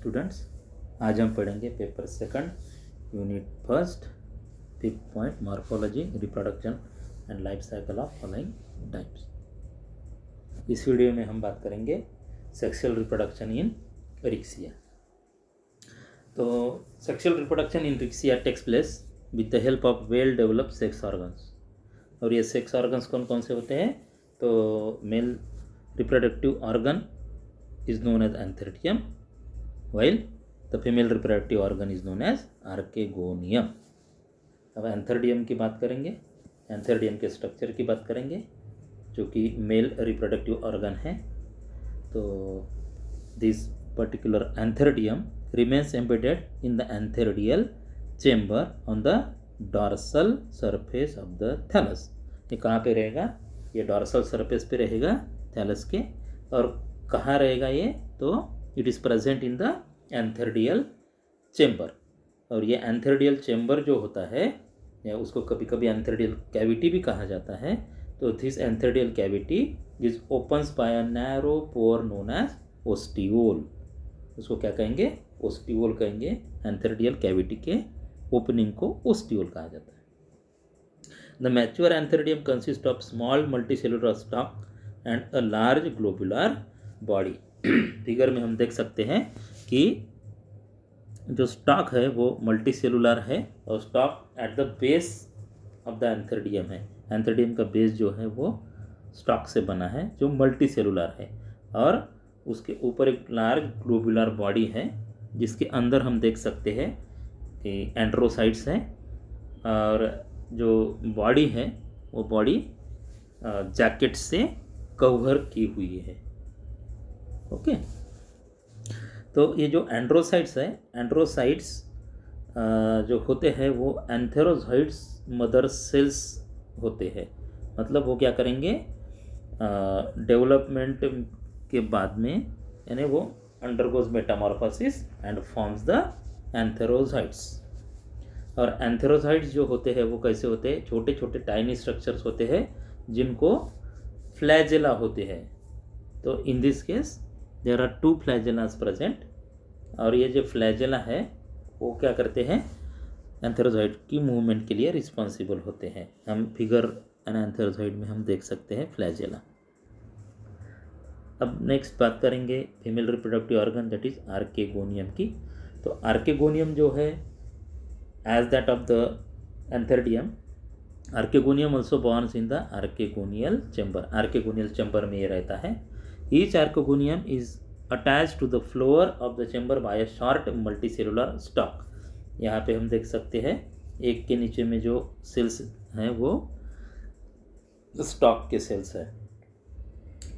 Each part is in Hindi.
स्टूडेंट्स, आज हम पढ़ेंगे paper second unit first 5th point morphology reproduction and life cycle of following types. इस वीडियो में हम बात करेंगे सेक्सुअल रिप्रोडक्शन इन रिक्सिया। तो sexual reproduction in Riccia takes place with the help of well developed sex organs. और ये सेक्स ऑर्गन्स कौन कौन से होते हैं? तो male reproductive organ is known as antheridium, while the female reproductive organ is known as archegonium। अब एंथेरिडियम की बात करेंगे, एंथेरिडियम के स्ट्रक्चर की बात करेंगे जो कि मेल रिप्रोडक्टिव ऑर्गन है। तो this particular antheridium remains embedded in the antheridial chamber on the dorsal surface of the thallus. ये कहाँ पे रहेगा? ये डॉर्सल सरफेस पे रहेगा थैलस के। और कहाँ रहेगा ये? तो it is present in the antheridial chamber. और ये एंथेरिडियल चेम्बर जो होता है, या उसको कभी कभी एंथेरिडियल कैविटी भी कहा जाता है। तो this antheridial cavity is opens by a narrow pore known as ostiole. उसको क्या कहेंगे? ओस्टियोल कहेंगे। एंथेरिडियल कैविटी के ओपनिंग को ओस्टियोल कहा जाता है। The mature antheridium consist of small multicellular stalk and a large globular body. Figure में हम देख सकते हैं कि जो स्टॉक है वो मल्टीसेलुलर है और stock at the base of the antheridium है। एंथेरिडियम का बेस जो है वो स्टॉक से बना है जो मल्टीसेलुलर है, और उसके ऊपर एक लार्ज ग्लोबुलर बॉडी है जिसके अंदर हम देख सकते हैं कि एंड्रोसाइट्स हैं। और जो बॉडी है वो बॉडी जैकेट से कवर की हुई है। ओके। तो ये जो एंड्रोसाइट्स है, एंड्रोसाइट्स जो होते हैं वो एंथेरोजॉइड्स मदर सेल्स होते हैं। मतलब वो क्या करेंगे? डेवलपमेंट के बाद में, यानी वो undergoes Metamorphosis and forms the antherozoids. और एंथेरोजॉइड्स जो होते हैं वो कैसे होते हैं? छोटे छोटे टाइनी स्ट्रक्चर्स होते हैं जिनको फ्लैजेला होते हैं। तो in this case there are 2 flagellas present. और ये जो फ्लैजेला है वो क्या करते हैं? एंथेरोजॉइड की मूवमेंट के लिए रिस्पॉन्सिबल होते हैं। हम फिगर एन एंथेरोजॉइड में हम देख सकते हैं फ्लैजेला। अब नेक्स्ट बात करेंगे female reproductive organ that is archegonium की। तो आर्केगोनियम जो है as that of the antheridium, archegonium also borns in the archegonial chamber. Archegonial chamber में ये रहता है। Each archegonium is attach to the floor of the chamber by a short multicellular stalk. यहाँ पे हम देख सकते हैं एक के नीचे में जो सेल्स हैं वो स्टॉक के सेल्स है।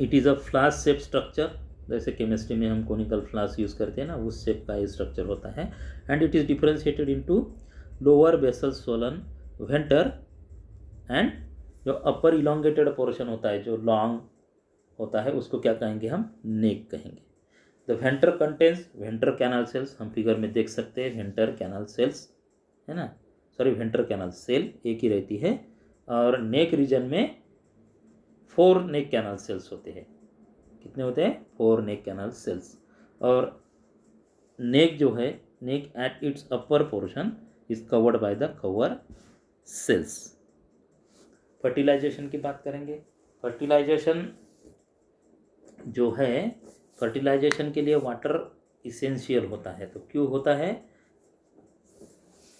It is a flask shape structure, जैसे केमिस्ट्री में हम कोनिकल फ्लास्क यूज़ करते हैं ना, उस शेप का ये स्ट्रक्चर होता है। And it is differentiated into lower basal swollen venter and जो अपर इलोंगेटेड पोर्शन होता है, जो लॉन्ग होता है, उसको क्या कहेंगे? हम नेक कहेंगे। The venter contains venter canal cells. हम फिगर में देख सकते हैं वेंटर कैनाल सेल्स है ना, सॉरी वेंटर कैनाल सेल एक ही रहती है। और नेक रीजन में 4 नेक कैनाल सेल्स होते हैं। कितने होते हैं? 4 नेक कैनाल सेल्स। और नेक जो है, neck at its upper portion is covered by the cover cells. Fertilization की बात करेंगे। फर्टिलाइजेशन जो है, फर्टिलाइजेशन के लिए वाटर इसेंशियल होता है। तो क्यों होता है?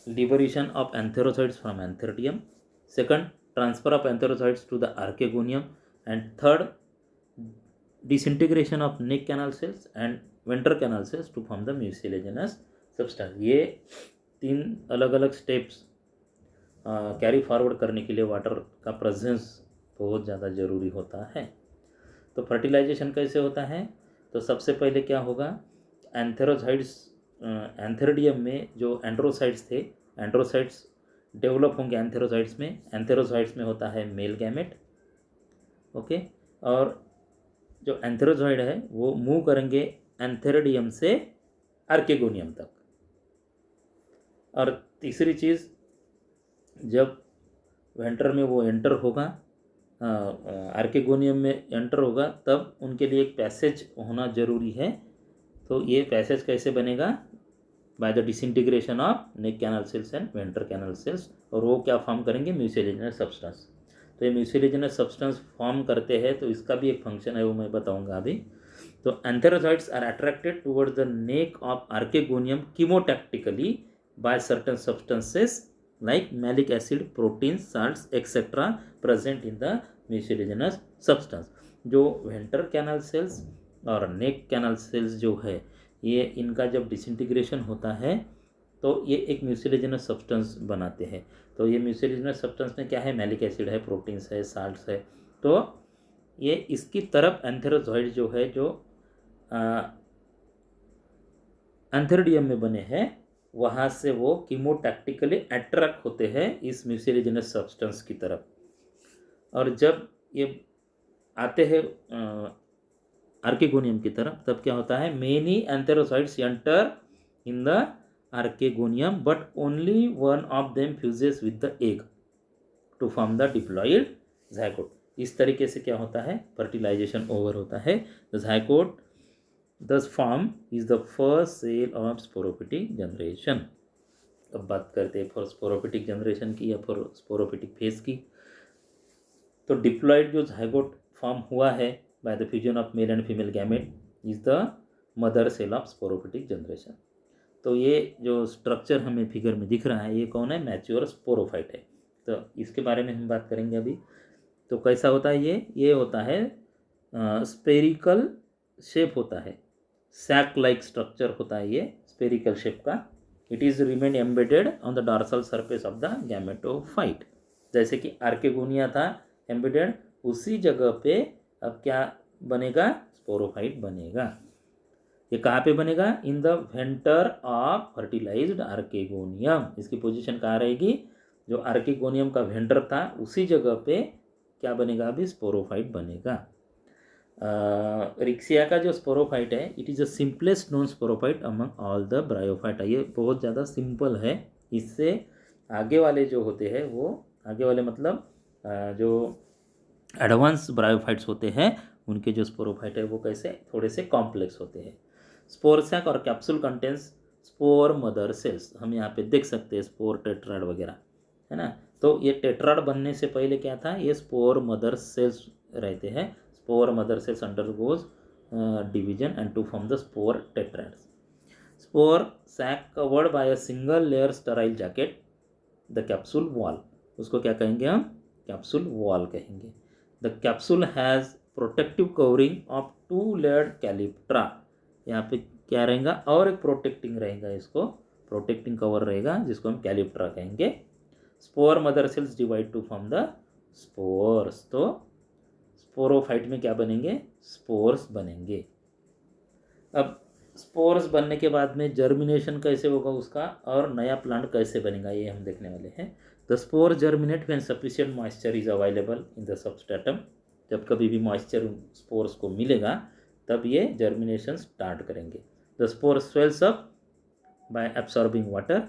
Liberation of antherocytes from antheridium, second transfer of antherocytes to the archegonium, and third disintegration of neck canal cells and venter canal cells to form the mucilaginous substance. ये 3 अलग अलग स्टेप्स कैरी फॉरवर्ड करने के लिए वाटर का प्रेजेंस बहुत ज़्यादा ज़रूरी होता है। तो फर्टिलाइजेशन कैसे होता है? तो सबसे पहले क्या होगा? एंथेरोसाइट्स, एंथेरिडियम में जो एंड्रोसाइट्स थे, एंड्रोसाइट्स डेवलप होंगे एंथेरोसाइट्स में। एंथेरोसाइट्स में होता है मेल गैमेट। ओके। और जो एंथेरोजॉइड है वो मूव करेंगे एंथेरिडियम से आर्केगोनियम तक। और तीसरी चीज़, जब वेंटर में वो एंटर होगा, आर्केगोनियम में एंटर होगा, तब उनके लिए एक पैसेज होना ज़रूरी है। तो तो ये पैसेज कैसे बनेगा? By the disintegration of neck canal cells and ventral canal cells, और वो क्या फॉर्म करेंगे? Mucilaginous substance. तो ये म्यूसिलेजिनस सब्सटेंस फॉर्म करते हैं, तो इसका भी एक फंक्शन है, वो मैं बताऊंगा अभी। तो antherozoids are attracted towards the neck of archegonium chemotactically by certain substances like malic acid, proteins, salts etc. present in the mucilaginous substance। जो वेंट्रल कैनाल सेल्स और नेक कैनाल सेल्स जो है, ये इनका जब डिसइंटीग्रेशन होता है तो ये एक म्यूसिलेजिनस सब्सटेंस बनाते हैं। तो ये म्यूसिलेजिनस सब्सटेंस में क्या है? मैलिक एसिड है, प्रोटीन्स है, साल्ट्स है। तो ये इसकी तरफ एंथेरोजॉइड जो है, जो एंथेरिडियम में बने हैं, वहाँ से वो कीमोटैक्टिकली अट्रैक्ट होते हैं इस म्यूसिलेजिनस सब्सटेंस की तरफ। और जब ये आते हैं आर्केगोनियम की तरफ, तब क्या होता है? Many antherocytes enter in the archegonium but only one of them fuses with the egg to form the diploid zygote. इस तरीके से क्या होता है? फर्टिलाइजेशन ओवर होता है। The zygote thus form is the first cell of sporophytic generation। अब बात करते हैं फॉर स्पोरोफिटिक जनरेशन की या फॉर स्पोरोफिटिक फेज की। तो डिप्लॉयड जो ज़ायगोट फॉर्म हुआ है by the fusion of male and female gamete is the mother cell of sporophytic generation. तो ये जो स्ट्रक्चर हमें फिगर में दिख रहा है, ये कौन है? मैच्योर स्पोरोफाइट है। तो इसके बारे में हम बात करेंगे अभी। तो कैसा होता है ये होता है स्पेरिकल शेप होता है, सैक लाइक स्ट्रक्चर होता है ये, स्पेरिकल शेप का। It is remain embedded on the dorsal surface of the gametophyte. जैसे कि आर्केगोनिया था एम्बेडेड, उसी जगह पे अब क्या बनेगा? स्पोरोफाइट बनेगा। ये कहाँ पे बनेगा? In the venter of fertilized archegonium. इसकी पोजीशन कहाँ रहेगी? जो आर्केगोनियम का वेंटर था उसी जगह पे क्या बनेगा? अभी स्पोरोफाइट बनेगा। रिक्सिया का जो स्पोरोफाइट है, it is the simplest known sporophyte among all the bryophyte. ये बहुत ज़्यादा सिंपल है। इससे आगे वाले जो होते हैं, वो आगे वाले मतलब जो एडवांस ब्रायोफाइट्स होते हैं, उनके जो स्पोरोफाइट है वो कैसे थोड़े से कॉम्प्लेक्स होते हैं। स्पोर सैक और capsule contains spore mother cells. हम यहाँ पे देख सकते हैं स्पोर टेट्राड वगैरह, है ना। तो ये टेट्राड बनने से पहले क्या था? ये स्पोर मदर सेल्स रहते हैं। Spore mother cells undergoes division and to form the spore tetrads। Spore sac covered by a single layer sterile jacket, the capsule wall। उसको क्या कहेंगे हम? कैप्सूल वॉल कहेंगे। The capsule has protective covering of two layered calyptra। यहाँ पे क्या रहेगा? और एक प्रोटेक्टिंग रहेगा, इसको प्रोटेक्टिंग कवर रहेगा, जिसको हम कैलिप्ट्रा कहेंगे। Spore mother cells divide two form the spores. तो स्पोरोफाइट में क्या बनेंगे? स्पोर्स बनेंगे। अब स्पोर्स बनने के बाद में जर्मिनेशन कैसे होगा उसका, और नया प्लांट कैसे बनेगा, ये हम देखने वाले हैं। The spore germinate when sufficient moisture is available in the substratum. जब कभी भी मॉइस्चर स्पोर्स को मिलेगा, तब ये जर्मिनेशन स्टार्ट करेंगे। The spore swells up by absorbing water.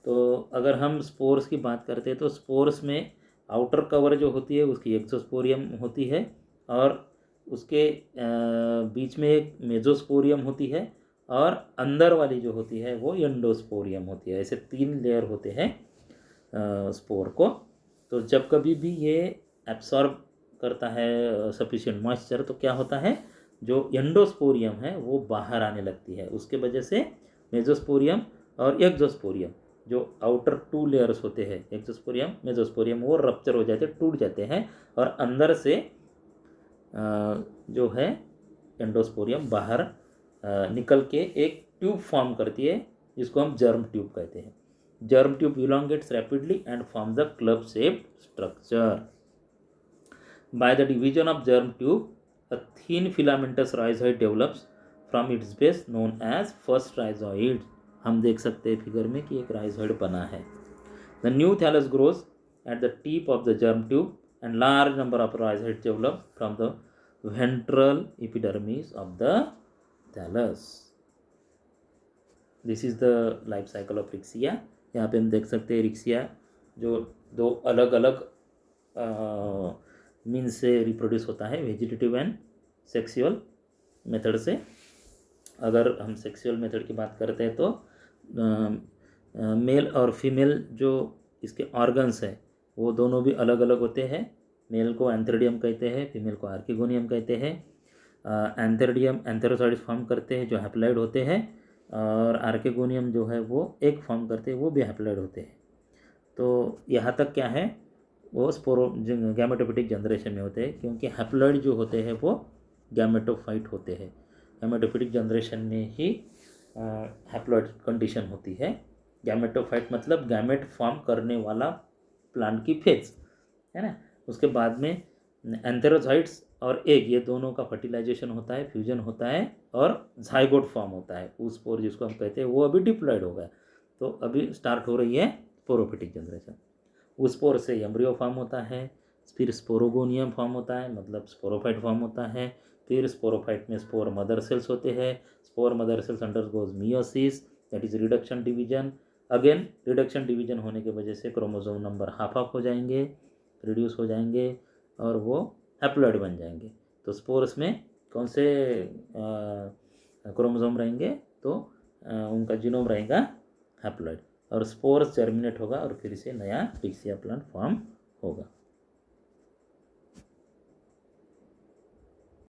तो अगर हम स्पोर्स की बात करते हैं, तो स्पोर्स में आउटर कवर जो होती है उसकी एक्सोस्पोरियम होती है, और उसके बीच में एक मेजोस्पोरियम होती है, और अंदर वाली जो होती है वो एंडोस्पोरियम होती है। ऐसे 3 लेयर होते हैं स्पोर को। तो जब कभी भी ये एब्सॉर्ब करता है सफिशिएंट मॉइस्चर, तो क्या होता है? जो एंडोस्पोरियम है वो बाहर आने लगती है। उसके वजह से मेजोस्पोरियम और एक्सोस्पोरियम, जो आउटर 2 लेयर्स होते हैं, एक्सोस्पोरियम मेजोस्पोरियम, वो रप्चर हो जाते हैं, टूट जाते हैं, और अंदर से जो है एंडोस्पोरियम बाहर निकल के एक ट्यूब फॉर्म करती है, जिसको हम जर्म ट्यूब कहते हैं। Germ tube elongates rapidly and form the club shaped structure. By the division of germ tube, a thin filamentous rhizoid develops from its base known as first rhizoid. हम देख सकते हैं फिगर में कि एक राइजोइड बना है। The new thallus grows at the tip of the germ tube and large number of rhizoid develop from the ventral epidermis of the thallus. This is the life cycle of Riccia. यहाँ पे हम देख सकते हैं रिक्सिया जो 2 अलग अलग मीन्स से रिप्रोड्यूस होता है, वेजिटेटिव एंड सेक्सुअल मेथड से। अगर हम सेक्सुअल मेथड की बात करते हैं तो मेल और फीमेल जो इसके ऑर्गन्स हैं वो दोनों भी अलग अलग होते हैं। मेल को एंथेरिडियम कहते हैं, फीमेल को आर्किगोनियम कहते हैं। एंथेरिडियम एंथेरोसाइड्स फॉर्म करते हैं जो हैप्लॉइड होते हैं, और आर्किगोनियम जो है वो एक फॉर्म करते हैं, वो भी हैप्लॉइड होते हैं। तो यहाँ तक क्या है, वो गैमेटोफिटिक जनरेशन में होते हैं, क्योंकि हैप्लॉइड जो होते हैं वो गैमेटोफाइट होते हैं। गैमेटोफिटिक जनरेशन में ही हैप्लॉइड कंडीशन होती है। गैमेटोफाइट मतलब गैमेट फॉर्म करने वाला प्लांट की फेज है ना। उसके बाद में एंथेरोसाइट्स और एग, ये दोनों का फर्टिलाइजेशन होता है, फ्यूजन होता है और झाइगोट फॉर्म होता है। वो स्पोर जिसको हम कहते हैं वो अभी डिप्लॉयड हो गया, तो अभी स्टार्ट हो रही है स्पोरोफिटिक जनरेशन। उस स्पोर से एम्ब्रियो फॉर्म होता है, फिर स्पोरोगोनियम फॉर्म होता है, मतलब स्पोरोफाइट फॉर्म होता है। फिर स्पोरोफाइट में स्पोर मदर सेल्स होते हैं। Spore mother cells undergoes meiosis, that is reduction division. Again reduction division होने की वजह से क्रोमोसोम नंबर हाफ ऑफ हो जाएंगे, रिड्यूस हो जाएंगे, और वो हैप्लॉइड बन जाएंगे। तो स्पोर्स में कौन से क्रोमोसोम रहेंगे, तो उनका जीनोम रहेगा हैप्लॉइड, और स्पोर्स जर्मिनेट होगा और फिर से नया डिक्सिया प्लांट फॉर्म होगा।